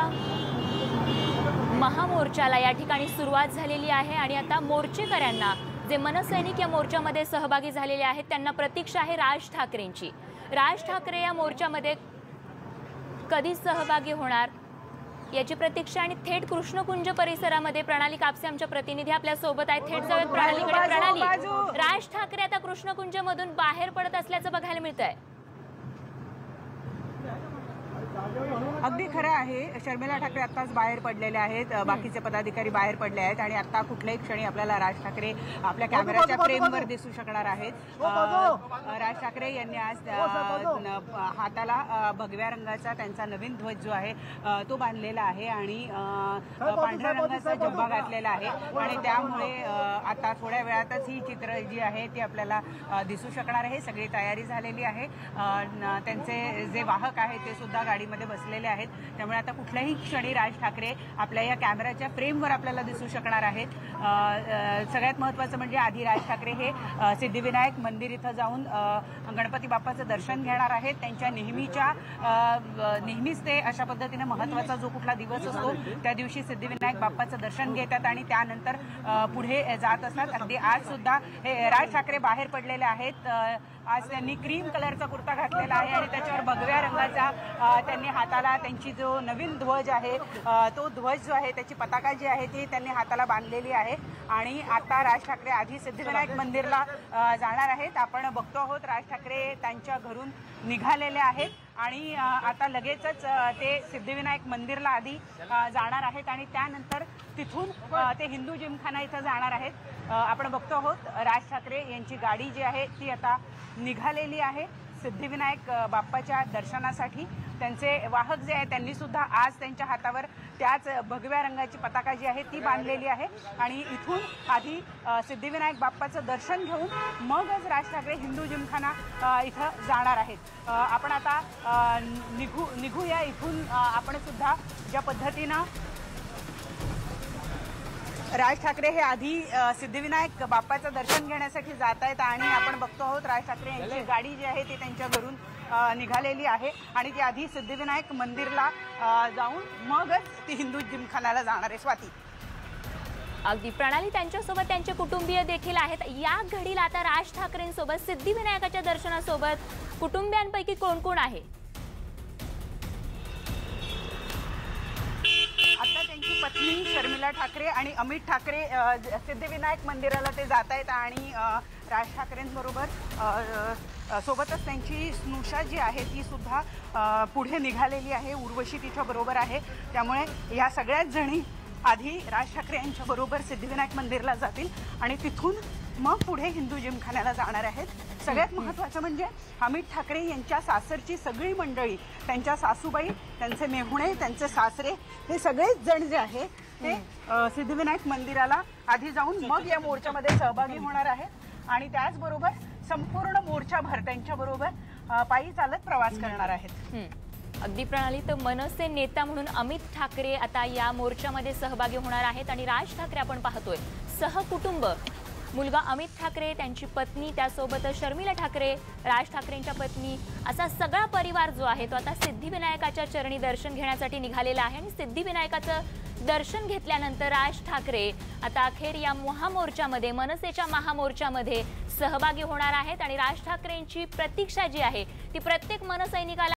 मनसेच्या महामोर्चाला या ठिकाणी सुरुवात झालेली आहे आणि आता मोर्चेकऱ्यांना जे मनसैनिक या मोर्चामध्ये सहभागी झालेले आहेत त्यांना प्रतीक्षा आहे राज ठाकरेंची। राज ठाकरे या मोर्चामध्ये कधी सहभागी होणार याची प्रतीक्षा आणि थेट कृष्णकुंज परिसरामध्ये प्रणाली कापसे आमच्या प्रतिनिधी आपल्या सोबत आहेत। थेट जाऊयात प्रणालीकडे। प्रणाली, राज ठाकरे आता कृष्णकुंज मधून बाहेर पडत असल्याचं बघायला मिळतंय। अगदी खरं आहे, शर्मिला ठाकरे आत्ताच बाहेर पडलेले आहेत, बाकीचे पदाधिकारी बाहेर पडले आहेत आणि आता कुठल्याही क्षणी आपल्याला राज ठाकरे आपल्या कॅमेऱ्याच्या फ्रेमवर दिसू शकणार आहेत। राज ठाकरे यांनी आज हाताला भगव्या रंगाचा त्यांचा नवीन ध्वज जो आहे तो बांधलेला आहे आणि पांढऱ्या रंगाचा झब्बा घातलेला आहे आणि त्यामुळे आता थोड्या वेळातच ही चित्र जी आहे ती आपल्याला दिसू शकणार आहे। सगळी तयारी झालेली आहे, त्यांचे जे वाहक आहेत ते सुद्धा गाडीमध्ये बसलेले आहेत, त्यामुळे आता कुठल्याही क्षणी राज ठाकरे आपल्या या कॅमेऱ्याच्या फ्रेमवर आपल्याला दिसू शकणार आहेत। सगळ्यात महत्त्वाचं म्हणजे आधी राज ठाकरे हे सिद्धिविनायक मंदिर इथं जाऊन गणपती बाप्पाचं दर्शन घेणार आहेत। त्यांच्या नेहमीच ते अशा पद्धतीने महत्त्वाचा जो कुठला दिवस असतो त्या दिवशी सिद्धिविनायक बाप्पाचं दर्शन घेतात आणि त्यानंतर पुढे जात असतात। अगदी आज सुद्धा हे राज ठाकरे बाहेर पडलेले आहेत। आज त्यांनी क्रीम कलरचा कुर्ता घातलेला आहे आणि त्याच्यावर भगव्या रंगाचा त्यांनी हाताला त्यांची जो नवीन ध्वज आहे तो ध्वज जो आहे त्याची पताका जी आहे ती त्यांनी हाताला बांधलेली आहे आणि आता राज ठाकरे आधी सिद्धिविनायक मंदिरला जाणार आहेत। आपण बघतो आहोत राज ठाकरे त्यांच्या घरून निघालेले आहेत आणि आता लगेचच ते सिद्धिविनायक मंदिरला आधी जाणार आहेत आणि त्यानंतर तिथून ते हिंदू जिमखाना इथं जाणार आहेत। आपण बघतो आहोत राज ठाकरे यांची गाडी जी आहे ती आता निघालेली आहे सिद्धिविनायक बाप्पाच्या दर्शनासाठी। त्यांचे वाहक जे आहेत त्यांनी सुद्धा आज त्यांच्या हातावर त्याच भगव्या रंगाची पताका जी आहे ती बांधलेली आहे आणि इथून आधी सिद्धिविनायक बाप्पाचं दर्शन घेऊन मगच राज ठाकरे हिंदू जिमखाना इथं जाणार आहेत। आपण आता निघूया इथून। आपण सुद्धा ज्या पद्धतीनं राज ठाकरे हे आधी सिद्धिविनायक बाप्पाचं दर्शन घेण्यासाठी जात आहेत आणि आपण बघतो आहोत राज ठाकरे यांची गाडी जी आहे ती त्यांच्या घरून निघालेली आहे आणि ती आधी सिद्धिविनायक मंदिरला जाऊन मगच ती हिंदू जिमखान्याला जाणार आहे। स्वाती, अगदी प्रणाली, त्यांच्यासोबत त्यांचे कुटुंबीय देखील आहेत। या घडीला आता राज ठाकरेंसोबत सिद्धिविनायकाच्या दर्शनासोबत कुटुंबियांपैकी कोण कोण आहे? आता त्यांची पत्नी शर्मिला ठाकरे आणि अमित ठाकरे सिद्धिविनायक मंदिराला ते जात आहेत आणि राज ठाकरेंबरोबर सोबतच त्यांची स्नुषा जी आहे ती सुद्धा पुढे निघालेली आहे। उर्वशी तिच्या बरोबर आहे, त्यामुळे या सगळ्याच जणी आधी राज ठाकरे यांच्या बरोबर सिद्धिविनायक मंदिरला जातील आणि तिथून मग पुढे हिंदू जिमखान्याला जाणार आहेत। सगळ्यात महत्त्वाचं म्हणजे अमित ठाकरे यांच्या सासरची सगळी मंडळी, त्यांच्या सासूबाई, त्यांचे मेहुणे, त्यांचे सासरे, हे सगळेच जण जे आहे ते सिद्धिविनायक मंदिराला आधी जाऊन मग या मोर्चामध्ये सहभागी होणार आहेत आणि त्याचबरोबर संपूर्ण मोर्चाभर त्यांच्याबरोबर पायी चालत प्रवास करणार आहेत। अगदी प्रणाली, तर मनसे नेता म्हणून अमित ठाकरे आता या मोर्चामध्ये सहभागी होणार आहेत आणि राज ठाकरे आपण पाहतोय सहकुटुंब, मुलगा अमित ठाकरे, त्यांची पत्नी, त्यासोबत शर्मिला ठाकरे, राज ठाकरेंच्या पत्नी, असा सगळा परिवार जो आहे तो आता सिद्धिविनायकाच्या चरणी दर्शन घेण्यासाठी निघालेला आहे आणि सिद्धिविनायकाचं दर्शन घेतल्यानंतर राज ठाकरे आता अखेर या महामोर्चामध्ये, मनसेच्या महामोर्चामध्ये सहभागी होणार आहेत आणि राज ठाकरेंची प्रतीक्षा जी आहे ती प्रत्येक मनसैनिकाला